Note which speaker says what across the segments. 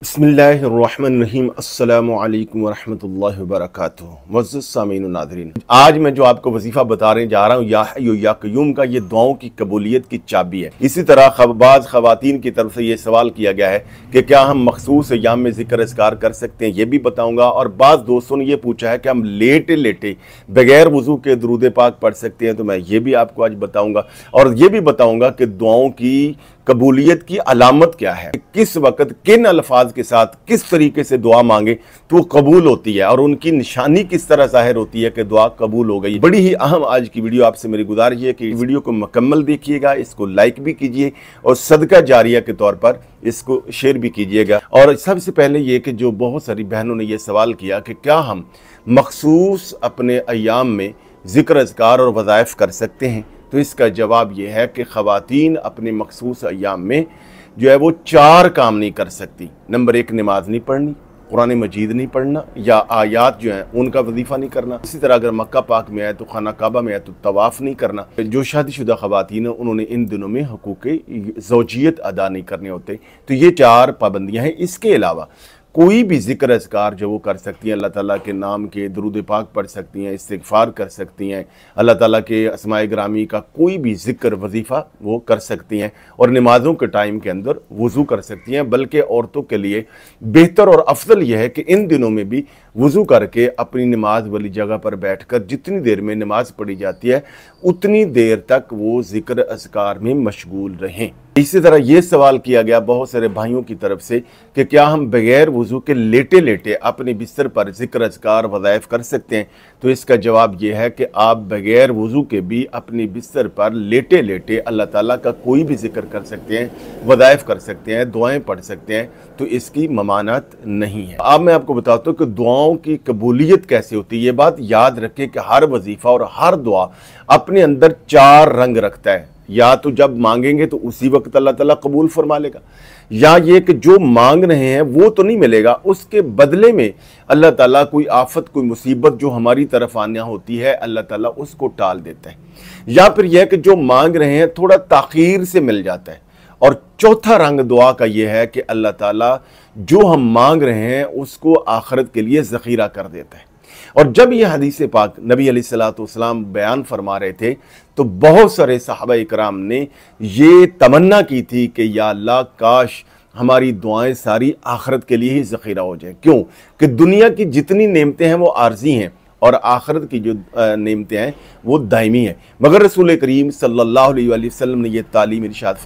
Speaker 1: बिस्मिल्लाहिर्रहमानिर्रहीम अस्सलामु अलैकुम वरहमतुल्लाहि वबरकातुहू। मुअज़्ज़ज़ सामीन व नाज़रीन, आज मैं जो आपको वजीफ़ा बताने जा रहा हूँ या हय्यु या क़य्यूम का, ये दुआओं की कबूलियत की चाबी है। इसी तरह बाज़ ख़वातीन की तरफ से ये सवाल किया गया है कि क्या हम मखसूस अय्याम में ज़िक्र अज़कार कर सकते हैं, ये भी बताऊँगा। और बाज़ दोस्तों ने ये पूछा है कि हम लेटे लेटे बग़ैर वज़ू के दुरूद पाक पढ़ सकते हैं, तो मैं ये भी आपको आज बताऊँगा। और ये भी बताऊँगा कि दुआओं की कबूलियत की अलामत क्या है, किस वक्त किन अल्फाज के साथ किस तरीके से दुआ मांगे तो कबूल होती है, और उनकी निशानी किस तरह ज़ाहिर होती है कि दुआ कबूल हो गई। बड़ी ही अहम आज की वीडियो आपसे मेरी गुजारिश है कि वीडियो को मुकम्मल देखिएगा, इसको लाइक भी कीजिए और सदका जारिया के तौर पर इसको शेयर भी कीजिएगा। और सबसे पहले ये कि जो बहुत सारी बहनों ने यह सवाल किया कि क्या हम मखसूस अपने अय्याम में ज़िक्र अज़कार और वज़ाइफ कर सकते हैं, तो इसका जवाब यह है कि ख़वातीन अपने मखसूस अय्याम में जो है वो 4 काम नहीं कर सकती। नंबर 1, नमाज नहीं पढ़नी, कुरान मजीद नहीं पढ़ना, या आयात जो हैं उनका वजीफ़ा नहीं करना। इसी तरह अगर मक्का पाक में आए तो खाना काबा में आए तो तवाफ़ नहीं करना। जो शादीशुदा ख़वातीन हैं उन्होंने इन दिनों में हुकूक़ ज़ौजियत अदा नहीं करने होते। तो ये 4 पाबंदियाँ हैं। इसके अलावा कोई भी ज़िक्र अज़कार जो वो कर सकती हैं, अल्लाह ताला के नाम के दुरूद पाक पढ़ सकती हैं, इस्तिग़फ़ार कर सकती हैं, अल्लाह ताला के अस्माए गिरामी का कोई भी ज़िक्र वजीफ़ा वो कर सकती हैं, और नमाज़ों के टाइम के अंदर वज़ू कर सकती हैं। बल्कि औरतों के लिए बेहतर और अफजल यह है कि इन दिनों में भी वज़ू करके अपनी नमाज वाली जगह पर बैठकर जितनी देर में नमाज पढ़ी जाती है उतनी देर तक वो ज़िक्र अज़कार में मशगूल रहें। इसी तरह ये सवाल किया गया बहुत सारे भाइयों की तरफ से कि क्या हम बग़ैर वज़ू के लेटे लेटे अपने बिस्तर पर ज़िक्र अज़कार वज़ाइफ कर सकते हैं, तो इसका जवाब ये है कि आप बग़ैर वज़ू के भी अपने बिस्तर पर लेटे लेटे अल्लाह ताला का कोई भी ज़िक्र कर सकते हैं, वज़ाइफ कर सकते हैं, दुआएं पढ़ सकते हैं, तो इसकी ममानत नहीं है। अब मैं आपको बताता हूँ कि दुआओं की कबूलियत कैसे होती है। ये बात याद रखें कि हर वजीफ़ा और हर दुआ अपने अंदर 4 रंग रखता है। या तो जब मांगेंगे तो उसी वक्त अल्लाह ताला कबूल फरमा लेगा, या ये कि जो मांग रहे हैं वो तो नहीं मिलेगा, उसके बदले में अल्लाह ताला कोई आफत कोई मुसीबत जो हमारी तरफ आना होती है अल्लाह ताला उसको टाल देता है, या फिर यह कि जो मांग रहे हैं थोड़ा ताख़ीर से मिल जाता है। और चौथा रंग दुआ का यह है कि अल्लाह ताला जो हम मांग रहे हैं उसको आखिरत के लिए ज़ख़ीरा कर देता है। और जब यह हदीस पाक नबी अलैहिस्सलाम बयान फरमा रहे थे तो बहुत सारे सहाबा इकराम ने ये तमन्ना की थी कि या अल्लाह काश हमारी दुआएं सारी आखिरत के लिए ही ज़ख़ीरा हो जाए। क्यों कि दुनिया की जितनी नेमतें हैं वो आर्जी हैं और आखिरत की जो नेमतें हैं वो दायमी है। मगर रसूल करीम सल्लल्लाहु अलैहि वसल्लम ने यह तालीम इरशाद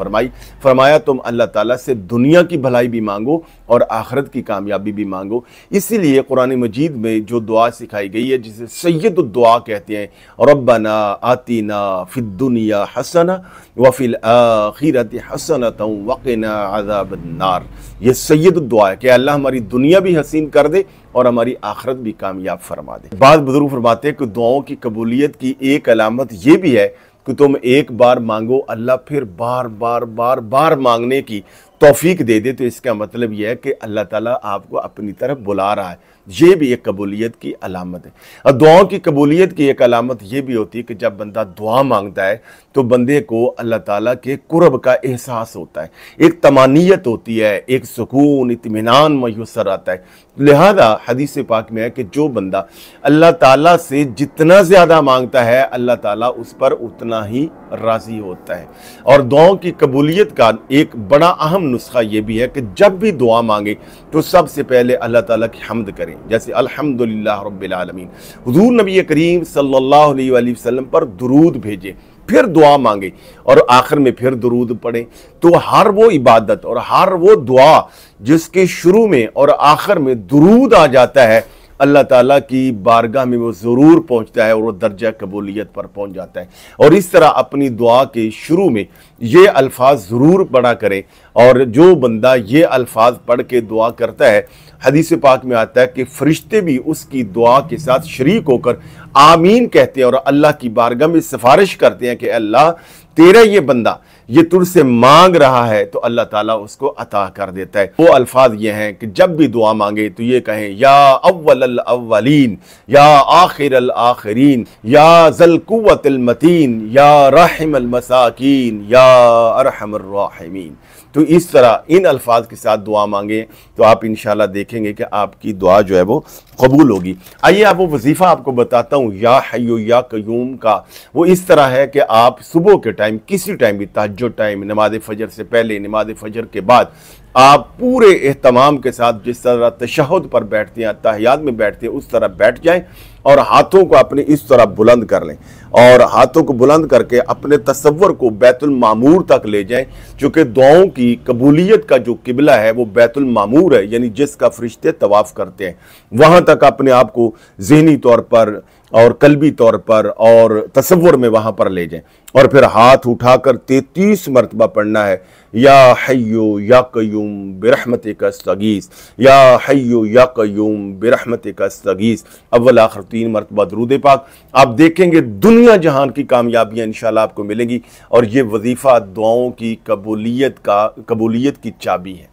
Speaker 1: फरमाया तुम अल्लाह ताला से दुनिया की भलाई भी मांगो और आखिरत की कामयाबी भी मांगो। इसीलिए कुरान मजीद में जो दुआ सिखाई गई है जिसे सैयदुद दुआ कहते हैं, रब्बना आतिना फिद दुनिया हसना व फिल आखिरति हसनतन वक़िना अज़ाबन्नार। ये सैयदुद दुआ है कि अल्लाह हमारी दुनिया भी हसीन कर दे और हमारी आखिरत भी कामयाब फरमा दे। बाद बुजुर्ग फरमाते हैं कि दुआओं की कबूलियत की एक अलामत ये भी है कि तुम एक बार मांगो अल्लाह फिर बार बार बार बार मांगने की तौफीक दे दे, तो इसका मतलब यह है कि अल्लाह ताला आपको अपनी तरफ बुला रहा है। ये भी एक कबूलियत की अलामत है। और दुआओं की कबूलियत की एक अलामत ये भी होती है कि जब बंदा दुआ मांगता है तो बंदे को अल्लाह ताला के कुर्ब का एहसास होता है, एक तमानियत होती है, एक सुकून इत्मीनान मयसर आता है। लिहाजा हदीस पाक में है कि जो बंदा अल्लाह ताला से जितना ज़्यादा मांगता है अल्लाह ताला उस पर उतना ही राज़ी होता है। और दुआओं की कबूलियत का एक बड़ा अहम नुस्खा ये भी है कि जब भी दुआ मांगे तो सबसे पहले अल्लाह ताला की हम्द करें, जैसे अल्हम्दुलिल्लाह रब्बिल आलमीन। हुज़ूर नबी करीम सल्लल्लाहु अलैहि वसल्लम पर दुरूद भेजे, फिर दुआ मांगे और आखिर में फिर दुरूद पढ़ें। तो हर वो इबादत और हर वो दुआ जिसके शुरू में और आखिर में दुरूद आ जाता है अल्लाह ताला की बारगाह में वो ज़रूर पहुँचता है और वो दर्जा कबूलियत पर पहुँच जाता है। और इस तरह अपनी दुआ के शुरू में ये अल्फाज ज़रूर पढ़ा करें, और जो बंदा ये अल्फाज पढ़ के दुआ करता है हदीस पाक में आता है कि फ़रिश्ते भी उसकी दुआ के साथ शरीक होकर आमीन कहते हैं और अल्लाह की बारगाह में सिफारिश करते हैं कि अल्लाह तेरा ये बंदा ये तुझसे मांग रहा है तो अल्लाह ताला उसको अता कर देता है। वो अल्फाज ये हैं कि जब भी दुआ मांगे तो ये कहें या अव्वल अव्वलीन, या आखिर आखिरीन, या ज़ल कुव्वतिल मतीन, या राहिमल मसाकीन, या अरहमर राहिमीन। तो इस तरह इन अल्फाज के साथ दुआ मांगे तो आप इंशाल्लाह देखेंगे कि आपकी दुआ जो है वो कबूल होगी। आइए आप वो वजीफ़ा आपको बताता हूँ या हय्यु या क़य्यूम का। वो इस तरह है कि आप सुबह के टाइम, किसी टाइम भी, तहज्जुद टाइम, नमाज फजर से पहले, नमाज फजर के बाद, आप पूरे एहतमाम के साथ जिस तरह तशहुद पर बैठते हैं, तहियात में बैठते हैं, उस तरह बैठ जाएं और हाथों को अपने इस तरह बुलंद कर लें और हाथों को बुलंद करके अपने तसव्वुर को बैतुल मामूर तक ले जाएं। चूँकि दुआओं की कबूलियत का जो किबला है वो बैतुल मामूर है, यानी जिसका फरिश्ते तवाफ़ करते हैं, वहाँ तक अपने आप को ज़हनी तौर पर और कल्बी तौर पर और तसव्वुर में वहाँ पर ले जाएं और फिर हाथ उठाकर 33 मरतबा पढ़ना है, या हय्यु या क़य्यूम बिरहमतिक अस्तगीस, या हय्यु या क़य्यूम बिरहमतिक अस्तगीस, अव्वल आखिर 3 मरतबा दुरूद पाक। आप देखेंगे दुनिया जहान की कामयाबियाँ इंशाल्लाह आपको मिलेंगी और ये वजीफ़ा दुआओं की कबूलियत की चाबी है।